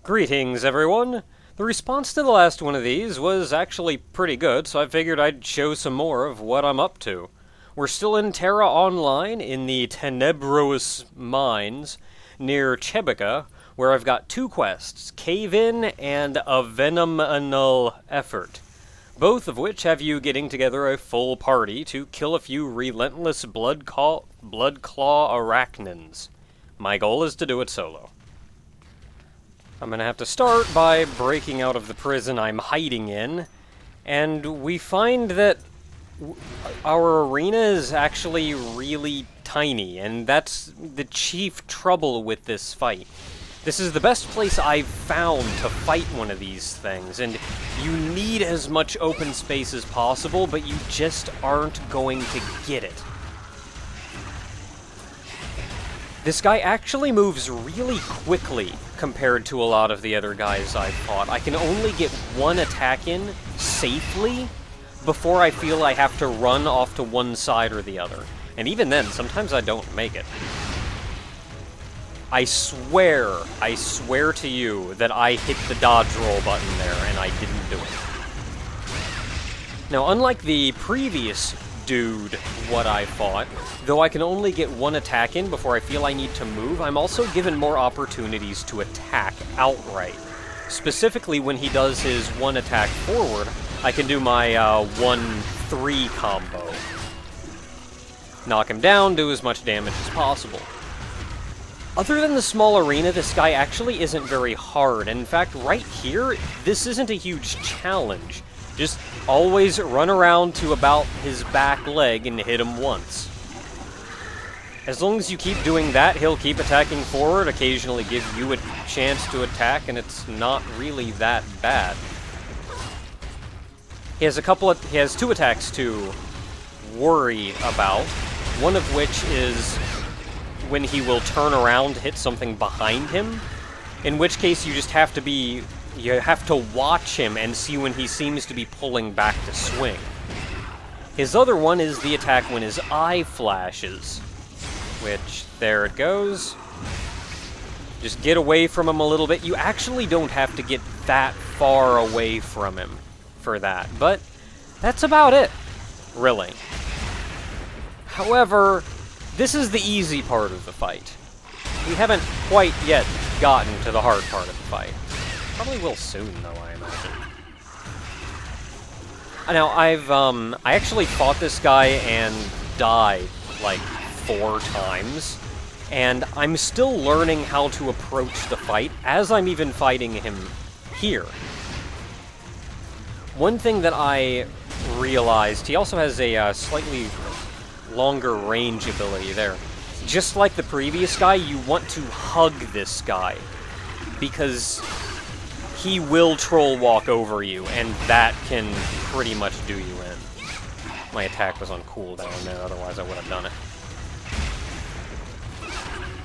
Greetings, everyone! The response to the last one of these was actually pretty good, so I figured I'd show some more of what I'm up to. We're still in Tera Online, in the Tenebrous Mines, near Chebica, where I've got two quests, Cave In and a Venom-enal effort, both of which have you getting together a full party to kill a few Relentless Bloodclaw Arachnens. My goal is to do it solo. I'm gonna have to start by breaking out of the prison I'm hiding in, and we find that our arena is actually really tiny, and that's the chief trouble with this fight. This is the best place I've found to fight one of these things, and you need as much open space as possible, but you just aren't going to get it. This guy actually moves really quickly compared to a lot of the other guys I've fought. I can only get one attack in safely before I feel I have to run off to one side or the other. And even then, sometimes I don't make it. I swear to you that I hit the dodge roll button there and I didn't do it. Now, unlike the previous dude what I fought, though I can only get one attack in before I feel I need to move, I'm also given more opportunities to attack outright. Specifically, when he does his one attack forward, I can do my 1-3 combo. Knock him down, do as much damage as possible. Other than the small arena, this guy actually isn't very hard. In fact, right here, this isn't a huge challenge. Just always run around to about his back leg and hit him once. As long as you keep doing that, he'll keep attacking forward, occasionally give you a chance to attack, and it's not really that bad. He has two attacks to worry about, one of which is when he will turn around to hit something behind him, in which case you just have to watch him and see when he seems to be pulling back to swing. His other one is the attack when his eye flashes, which, there it goes. Just get away from him a little bit. You actually don't have to get that far away from him for that, but that's about it, really. However, this is the easy part of the fight. We haven't quite yet gotten to the hard part of the fight. Probably will soon, though, I imagine. Now, I actually fought this guy and died, like, 4 times, and I'm still learning how to approach the fight as I'm even fighting him here. One thing that I realized, he also has a slightly longer range ability there. Just like the previous guy, you want to hug this guy, because he will troll walk over you, and that can pretty much do you in. My attack was on cooldown there, otherwise I would have done it.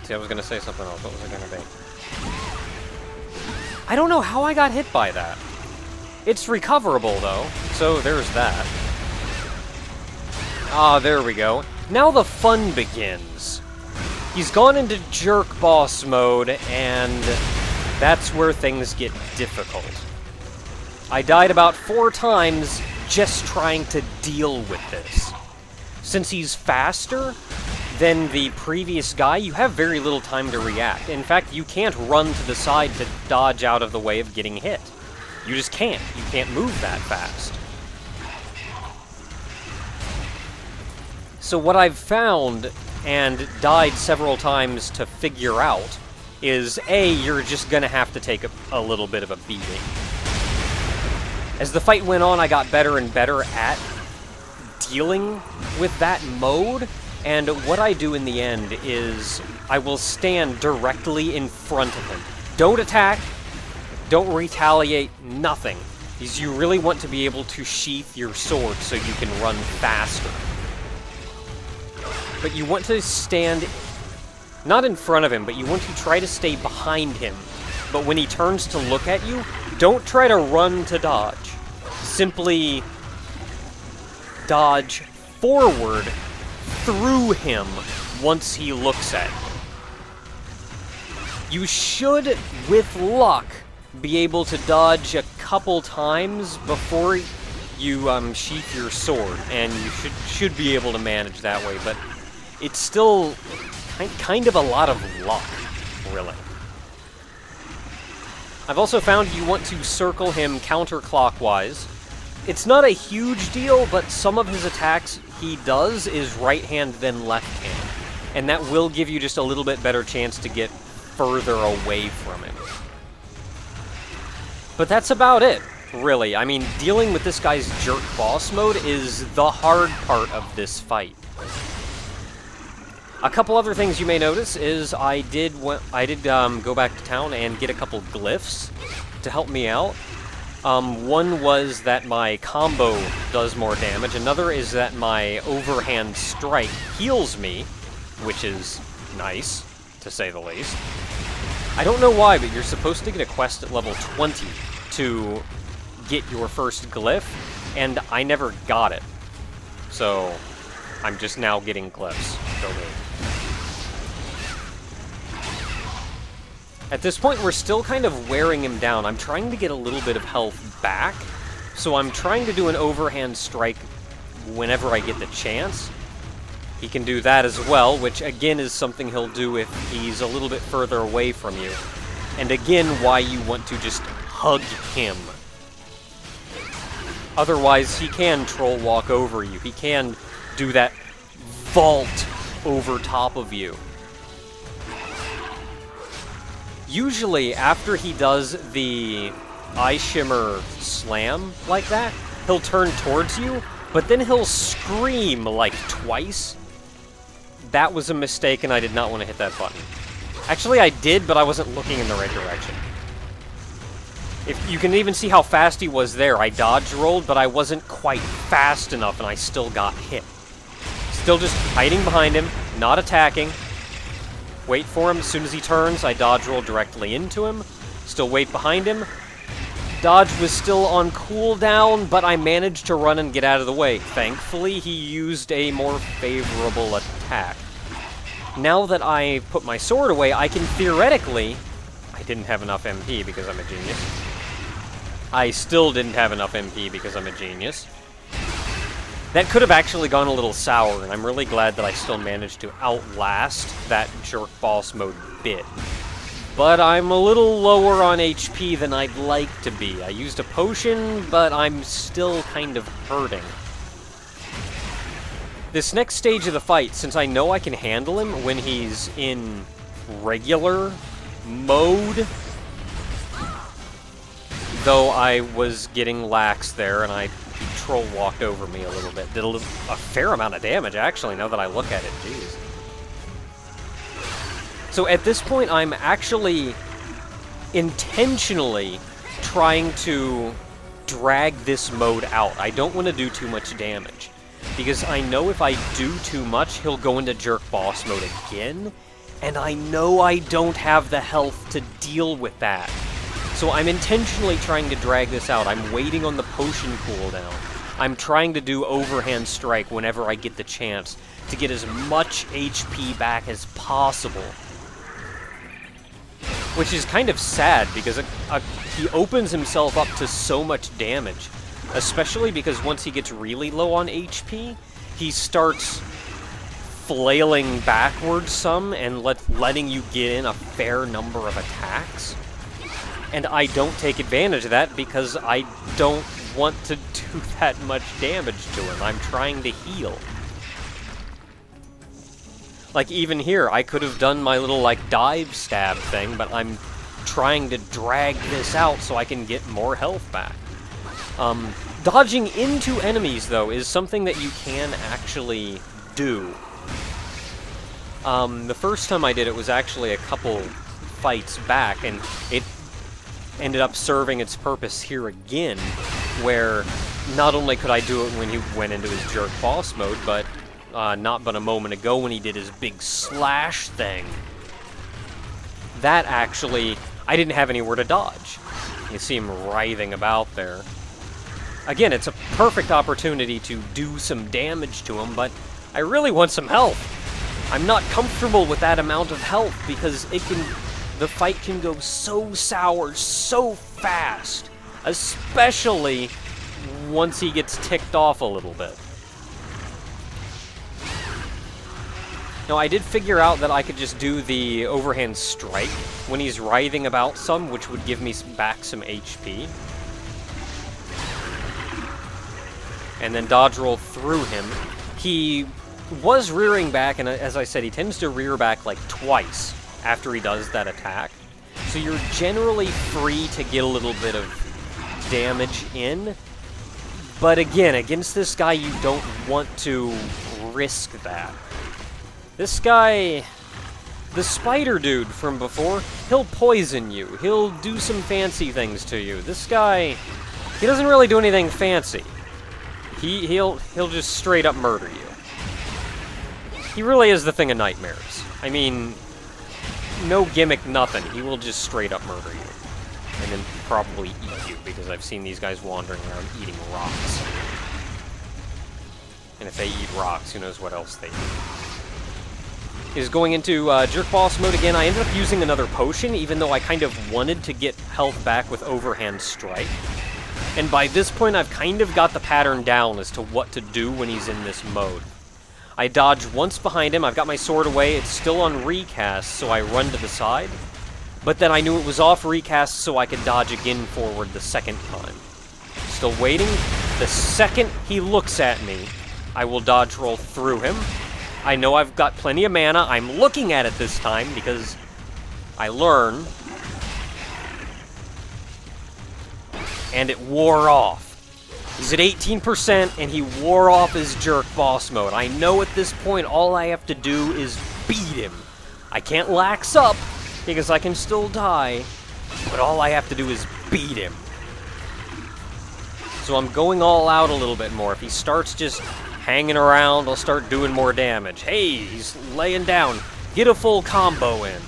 See, I was gonna say something else. What was it gonna be? I don't know how I got hit by that. It's recoverable, though, so there's that. Ah, there we go. Now the fun begins. He's gone into jerk boss mode, and that's where things get difficult. I died about 4 times just trying to deal with this. Since he's faster than the previous guy, you have very little time to react. In fact, you can't run to the side to dodge out of the way of getting hit. You just can't. You can't move that fast. So what I've found, and died several times to figure out, is A, you're just gonna have to take a little bit of a beating. As the fight went on, I got better and better at dealing with that mode, and what I do in the end is I will stand directly in front of him. Don't attack, don't retaliate, nothing. Because you really want to be able to sheath your sword so you can run faster. But you want to stand, not in front of him, but you want to try to stay behind him. But when he turns to look at you, don't try to run to dodge. Simply dodge forward through him once he looks at you. You should, with luck, be able to dodge a couple times before you sheath your sword, and you should be able to manage that way, but it's still kind of a lot of luck, really. I've also found you want to circle him counterclockwise. It's not a huge deal, but some of his attacks he does is right hand then left hand, and that will give you just a little bit better chance to get further away from him. But that's about it, really. I mean, dealing with this guy's jerk boss mode is the hard part of this fight. A couple other things you may notice is I did go back to town and get a couple glyphs to help me out. One was that my combo does more damage. Another is that my overhand strike heals me, which is nice, to say the least. I don't know why, but you're supposed to get a quest at level 20 to get your first glyph, and I never got it. So, I'm just now getting glyphs. Go me. At this point, we're still kind of wearing him down. I'm trying to get a little bit of health back, so I'm trying to do an overhand strike whenever I get the chance. He can do that as well, which again is something he'll do if he's a little bit further away from you. And again, why you want to just hug him. Otherwise, he can troll walk over you. He can do that vault over top of you. Usually, after he does the Eye Shimmer slam like that, he'll turn towards you, but then he'll scream like twice. That was a mistake, and I did not want to hit that button. Actually, I did, but I wasn't looking in the right direction. If you can even see how fast he was there. I dodge rolled, but I wasn't quite fast enough, and I still got hit. Still just hiding behind him, not attacking. Wait for him. As soon as he turns, I dodge roll directly into him. Still wait behind him. Dodge was still on cooldown, but I managed to run and get out of the way. Thankfully, he used a more favorable attack. Now that I put my sword away, I can theoretically... I didn't have enough MP because I'm a genius. I still didn't have enough MP because I'm a genius. That could have actually gone a little sour, and I'm really glad that I still managed to outlast that jerk boss mode bit. But I'm a little lower on HP than I'd like to be. I used a potion, but I'm still kind of hurting. This next stage of the fight, since I know I can handle him when he's in regular mode, though I was getting lax there, and he troll walked over me a little bit. Did a fair amount of damage, actually, now that I look at it. Jeez. So at this point, I'm actually intentionally trying to drag this mode out. I don't want to do too much damage, because I know if I do too much, he'll go into jerk boss mode again, and I know I don't have the health to deal with that. So I'm intentionally trying to drag this out. I'm waiting on the potion cooldown. I'm trying to do overhand strike whenever I get the chance to get as much HP back as possible. Which is kind of sad, because he opens himself up to so much damage. Especially because once he gets really low on HP, he starts flailing backwards some and letting you get in a fair number of attacks. And I don't take advantage of that because I don't want to do that much damage to him. I'm trying to heal. Like, even here, I could have done my little, like, dive stab thing, but I'm trying to drag this out so I can get more health back. Dodging into enemies, though, is something that you can actually do. The first time I did it was actually a couple fights back, and it ended up serving its purpose here again, where not only could I do it when he went into his jerk boss mode, but not but a moment ago when he did his big slash thing. That actually, I didn't have anywhere to dodge. You see him writhing about there. Again, it's a perfect opportunity to do some damage to him, but I really want some health. I'm not comfortable with that amount of health, because the fight can go so sour so fast, especially once he gets ticked off a little bit. Now, I did figure out that I could just do the overhand strike when he's writhing about some, which would give me back some HP. And then dodge roll through him. He was rearing back, and as I said, he tends to rear back like twice after he does that attack. So you're generally free to get a little bit of damage in. But again, against this guy, you don't want to risk that. This guy, the spider dude from before, he'll poison you. He'll do some fancy things to you. This guy, he doesn't really do anything fancy. He'll just straight up murder you. He really is the thing of nightmares. I mean, no gimmick, nothing. He will just straight up murder you. And then probably eat you, because I've seen these guys wandering around eating rocks. And if they eat rocks, who knows what else they eat. Is going into Jerk Boss mode again. I ended up using another potion, even though I kind of wanted to get health back with Overhand Strike. And by this point, I've kind of got the pattern down as to what to do when he's in this mode. I dodge once behind him, I've got my sword away, it's still on recast, so I run to the side. But then I knew it was off recast, so I could dodge again forward the second time. Still waiting. The second he looks at me, I will dodge roll through him. I know I've got plenty of mana. I'm looking at it this time because I learn. And it wore off. He's at 18% and he wore off his Jerk Boss mode. I know at this point all I have to do is beat him. I can't lax up because I can still die, but all I have to do is beat him. So I'm going all out a little bit more. If he starts just hanging around, I'll start doing more damage. Hey, he's laying down. Get a full combo in.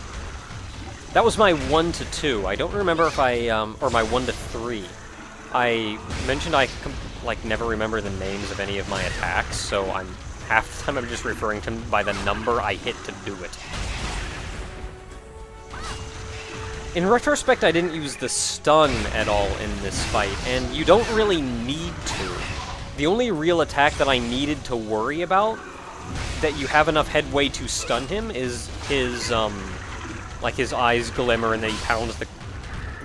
That was my 1 to 2. I don't remember if I, or my 1 to 3. I mentioned I, never remember the names of any of my attacks, so half the time I'm just referring to them by the number I hit to do it. In retrospect, I didn't use the stun at all in this fight, and you don't really need to. The only real attack that I needed to worry about, that you have enough headway to stun him, is his, his eyes glimmer and then he pounds the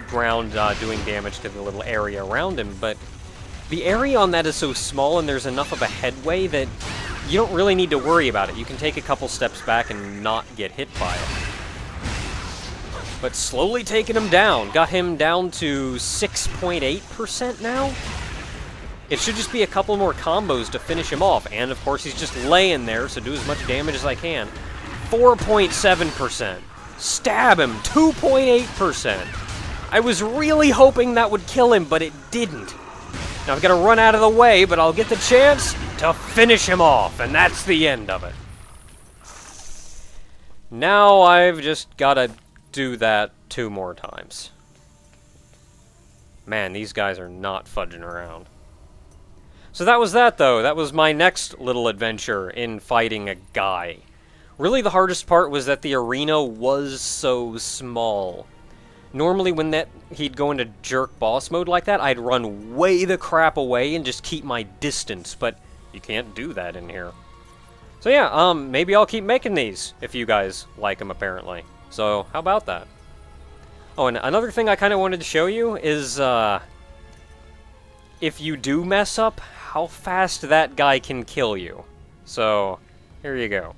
ground, doing damage to the little area around him, but the area on that is so small and there's enough of a headway that you don't really need to worry about it. You can take a couple steps back and not get hit by it. But slowly taking him down. Got him down to 6.8% now. It should just be a couple more combos to finish him off. And of course he's just laying there, so do as much damage as I can. 4.7%. Stab him. 2.8%. I was really hoping that would kill him, but it didn't. Now I've got to run out of the way, but I'll get the chance to finish him off, and that's the end of it. Now I've just got to do that 2 more times. Man, these guys are not fudging around. So that was that, though. That was my next little adventure in fighting a guy. Really, the hardest part was that the arena was so small. Normally, when he'd go into Jerk Boss mode like that, I'd run way the crap away and just keep my distance, but you can't do that in here. So yeah, maybe I'll keep making these, if you guys like them, apparently. So, how about that? Oh, and another thing I kind of wanted to show you is, if you do mess up, how fast that guy can kill you. So, here you go.